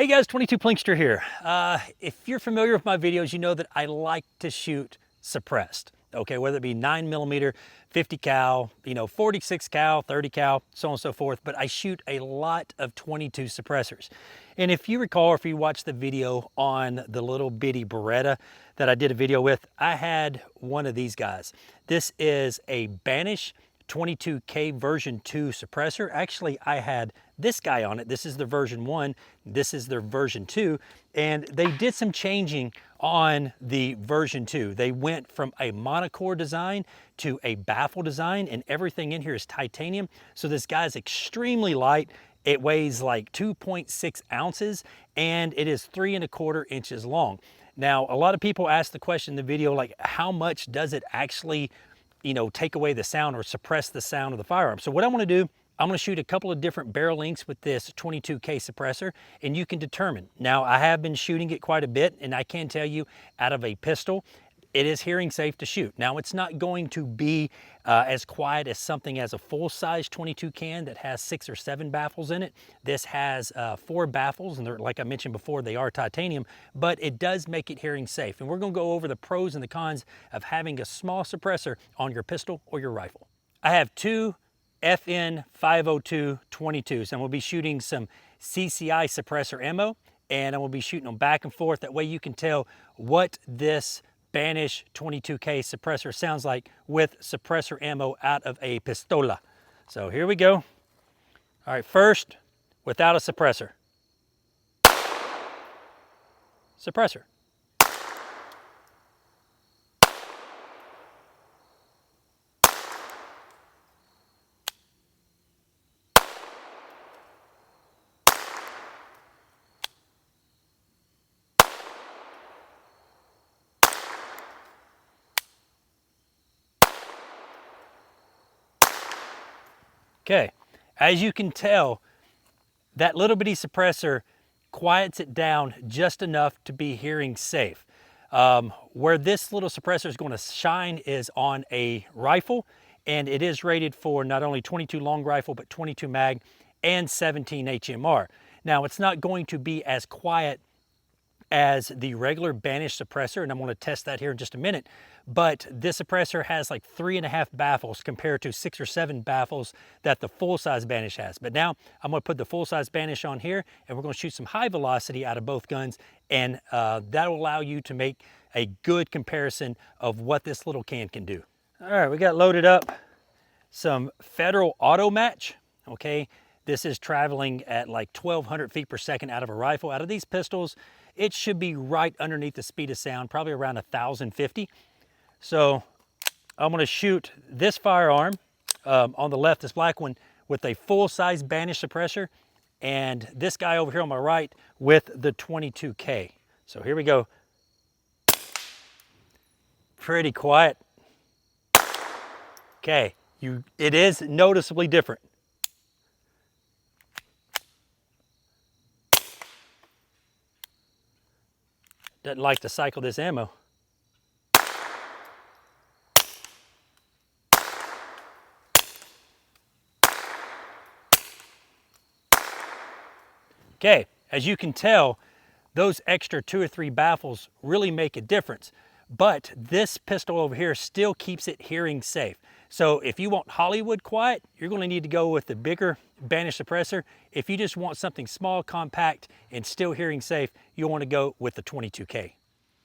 Hey guys, 22 Plinkster here. If you're familiar with my videos, you know that I like to shoot suppressed. Okay, whether it be 9mm, 50 cal, 46 cal, 30 cal, so on and so forth, but I shoot a lot of 22 suppressors. And if you recall, or if you watched the video on the little bitty Beretta that I did a video with, I had one of these guys. This is a Banish 22K version 2 suppressor. Actually, I had this guy on it. This is their version 1, this is their version 2, and they did some changing on the version 2. They went from a monocore design to a baffle design, and everything in here is titanium. So this guy's extremely light. It weighs like 2.6 ounces, and it is 3¼ inches long. Now, a lot of people ask the question in the video, like, how much does it actually take away the sound or suppress the sound of the firearm? So what I want to do, I'm going to shoot a couple of different barrel lengths with this 22K suppressor, and you can determine. Now, I have been shooting it quite a bit, and I can tell you, out of a pistol, it is hearing safe to shoot. Now, it's not going to be as quiet as something as a full-size 22 can that has 6 or 7 baffles in it. This has 4 baffles, and they're, like I mentioned before, they are titanium, but it does make it hearing safe. And we're going to go over the pros and the cons of having a small suppressor on your pistol or your rifle. I have 2 FN 502 22s, and we'll be shooting some CCI suppressor ammo, and I will be shooting them back and forth. That way you can tell what this Banish 22K suppressor sounds like with suppressor ammo out of a pistola. So here we go. All right, first, without a suppressor. Suppressor. Okay, as you can tell, that little bitty suppressor quiets it down just enough to be hearing safe. Where this little suppressor is going to shine is on a rifle, and it is rated for not only 22 long rifle, but 22 mag and 17 HMR. Now, it's not going to be as quiet as the regular Banish suppressor, and I'm going to test that here in just a minute, but this suppressor has like 3.5 baffles compared to 6 or 7 baffles that the full-size Banish has. But now I'm going to put the full-size Banish on here, and we're going to shoot some high velocity out of both guns, and that will allow you to make a good comparison of what this little can do. All right, we got loaded up some Federal Auto Match. Okay, this is traveling at like 1,200 feet per second out of a rifle. Out of these pistols, it should be right underneath the speed of sound, probably around 1,050. So I'm going to shoot this firearm on the left, this black one, with a full-size Banish suppressor, and this guy over here on my right with the 22K. So here we go. Pretty quiet. Okay, it is noticeably different. Doesn't like to cycle this ammo. Okay, as you can tell, those extra 2 or 3 baffles really make a difference. But this pistol over here still keeps it hearing safe. So if you want Hollywood quiet, you're going to need to go with the bigger Banish suppressor. If you just want something small, compact, and still hearing safe, you'll want to go with the 22K.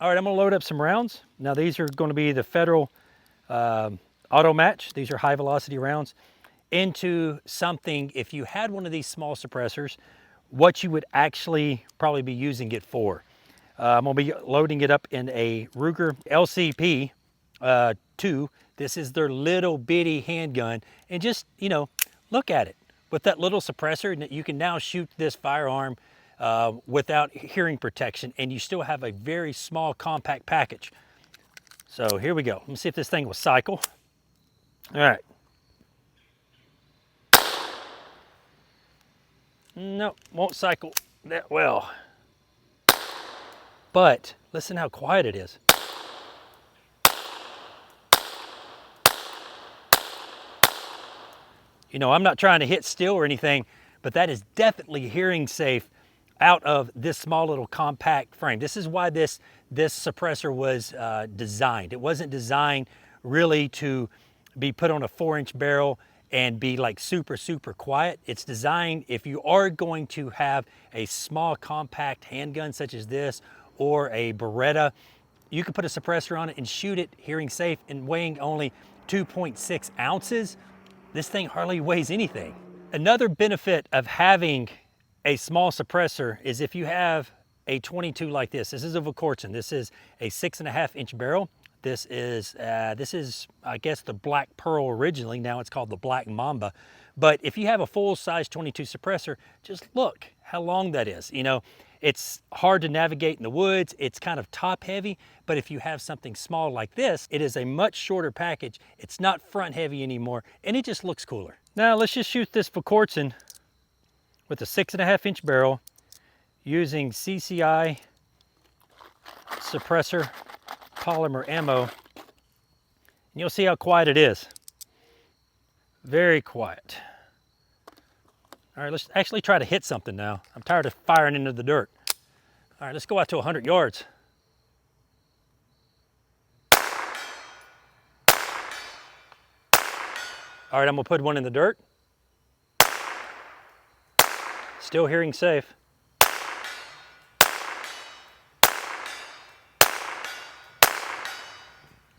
All right, I'm going to load up some rounds. Now these are going to be the Federal Auto Match. These are high velocity rounds into something. If you had one of these small suppressors, what you would actually probably be using it for. I'm going to be loading it up in a Ruger LCP 2. This is their little bitty handgun, and just, look at it. With that little suppressor, you can now shoot this firearm without hearing protection, and you still have a very small compact package. So here we go. Let me see if this thing will cycle. All right. No, won't cycle that well. But listen how quiet it is. I'm not trying to hit still or anything, but that is definitely hearing safe out of this small little compact frame. This is why this suppressor was designed. It wasn't designed really to be put on a 4-inch barrel and be like super quiet. It's designed if you are going to have a small compact handgun such as this or a Beretta, you can put a suppressor on it and shoot it hearing safe, and weighing only 2.6 ounces. This thing hardly weighs anything. Another benefit of having a small suppressor is if you have a 22 like this. This is a Vukorchin. This is a 6.5-inch barrel. This is I guess the Black Pearl originally. Now it's called the Black Mamba. But if you have a full-size 22 suppressor, just look how long that is. You know, it's hard to navigate in the woods. It's kind of top-heavy. But if you have something small like this, it is a much shorter package. It's not front-heavy anymore, and it just looks cooler. Now let's just shoot this Vukorchin with a 6.5-inch barrel using CCI suppressor polymer ammo, and you'll see how quiet it is. Very quiet. All right, let's actually try to hit something now. I'm tired of firing into the dirt. All right, let's go out to 100 yards. All right, I'm gonna put one in the dirt. Still hearing safe.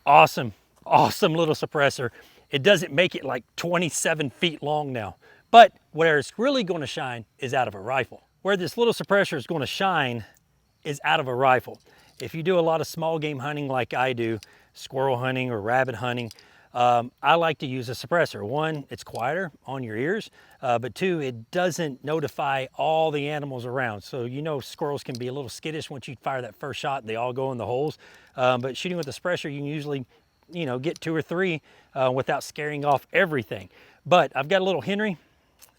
Awesome, awesome little suppressor. It doesn't make it like 27 feet long now, but where it's really gonna shine is out of a rifle. Where this little suppressor is gonna shine is out of a rifle. If you do a lot of small game hunting like I do, squirrel hunting or rabbit hunting, I like to use a suppressor. One, it's quieter on your ears, but two, it doesn't notify all the animals around. So you know squirrels can be a little skittish once you fire that first shot, they all go in the holes. But shooting with a suppressor, you can usually, you know, get 2 or 3 without scaring off everything. But I've got a little Henry.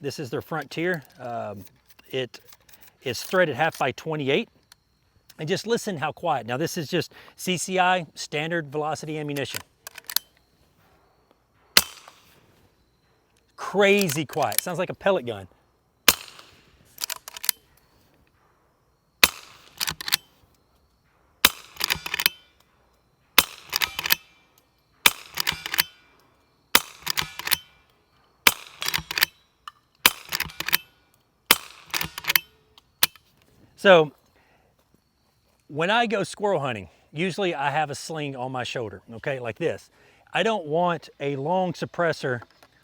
This is their Frontier. It is threaded 1/2 x 28. And just listen how quiet. Now this is just CCI, standard velocity ammunition. Crazy quiet. Sounds like a pellet gun. So when I go squirrel hunting, usually I have a sling on my shoulder, okay, like this. I don't want a long suppressor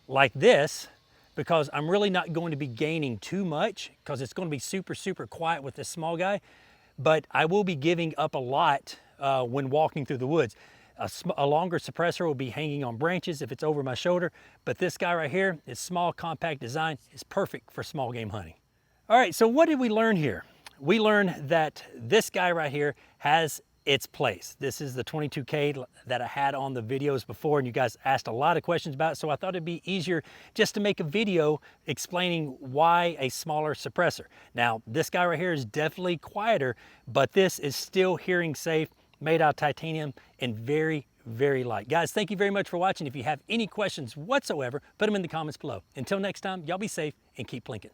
like this because I'm really not going to be gaining too much because it's going to be super quiet with this small guy, but I will be giving up a lot when walking through the woods. A longer suppressor will be hanging on branches if it's over my shoulder, but this guy right here, this small compact design, is perfect for small game hunting. All right, so what did we learn here? We learned that this guy right here has its place. This is the 22K that I had on the videos before, and you guys asked a lot of questions about it, so I thought it'd be easier just to make a video explaining why a smaller suppressor. Now, this guy right here is definitely quieter, but this is still hearing safe, made out of titanium, and very light. Guys, thank you very much for watching. If you have any questions whatsoever, put them in the comments below. Until next time, y'all be safe and keep plinking.